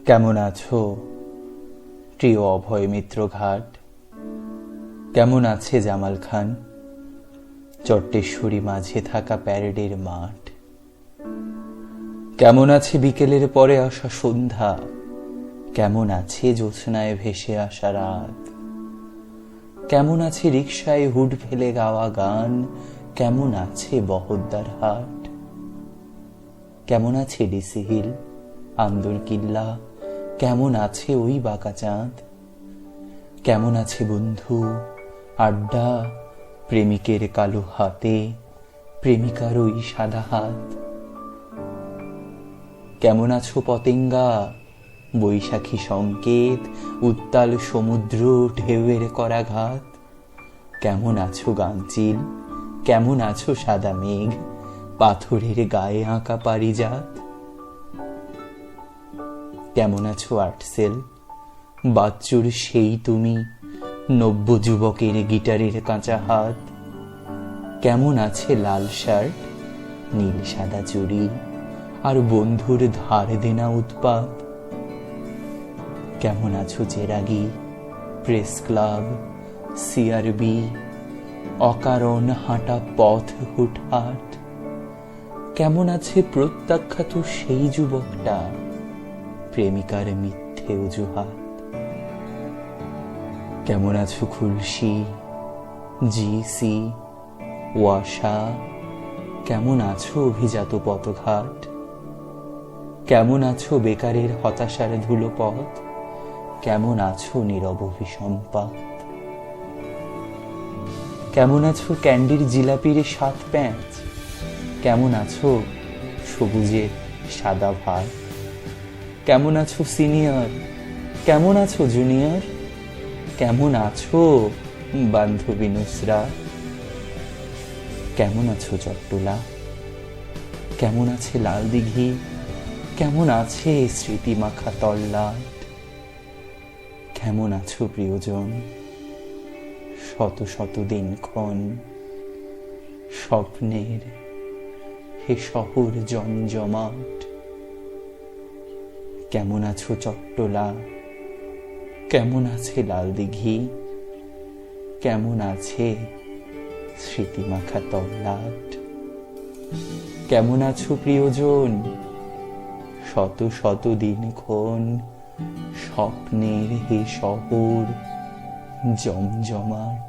কেমন আছো প্রিয় অভয় মিত্র ঘাট? কেমন আছে জামাল খান? চট্টেশ্বরী মাঝে থাকা প্যারেডের মাঠ। কেমন আছে বিকেলের পরে আসা সন্ধ্যা? কেমন আছে জ্যোৎস্নায় ভেসে আসা রাত? কেমন আছে রিকশায় হুড ফেলে গাওয়া গান? কেমন আছে বহদ্দার হাট? কেমন আছে ডিসি হিল, আন্দর কিল্লা? কেমন আছে ওই বাঁকা চাঁদ? কেমন আছে বন্ধু, আড্ডা, প্রেমিকের কালো হাতে প্রেমিকার ওই সাদা হাত? কেমন আছো পতেঙ্গা, বৈশাখী সংকেত, উত্তাল সমুদ্র ঢেউয়ের করাঘাত? কেমন আছো গাংচিল, কেমন আছো সাদা মেঘ, পাথরের গায়ে আঁকা পারিজাত? কেমন আছো আর্টসেল, বাচ্চুর সেই তুমি, নব্য যুবকের গিটারের কাঁচা হাত? কেমন আছে লাল শার্ট, নীল সাদা চুড়ি, আর বন্ধুর ধার দেনা উৎপাত? কেমন আছো চেরাগি, প্রেস ক্লাব, সিআরবি, অকারণ হাঁটা পথ হুটহাট? কেমন আছে প্রত্যাখ্যাত সেই যুবকটা, প্রেমিকার মিথ্যে অজুহাত? কেমন আছো খুলশি, জিসি, ওয়াসা? কেমন আছো অভিজাত পথঘাট? কেমন আছো বেকারের হতাশার ধুলো পথ? কেমন আছো নীরব অভিসম্পাত? কেমন আছো ক্যান্ডির জিলাপির সাত প্যাঁচ? কেমন আছো সবুজের সাদা ভাত? কেমন আছো সিনিয়র, কেমন আছো জুনিয়র? কেমন আছো বান্ধবী নুসরা? কেমন আছো চট্টলা? কেমন আছে লাল দিঘি? কেমন আছে স্মৃতি মাখা তল্লাট? কেমন আছো প্রিয়জন, শত শত দিনক্ষণ স্বপ্নের হে শহর জমজমাট? কেমন আছো চট্টলা? কেমন আছে লাল দিঘি? কেমন আছে স্মৃতিমাখা তল্লাট? কেমন আছো প্রিয়জন, শত শত দিনক্ষণ স্বপ্নের হে শহর জমজমাট?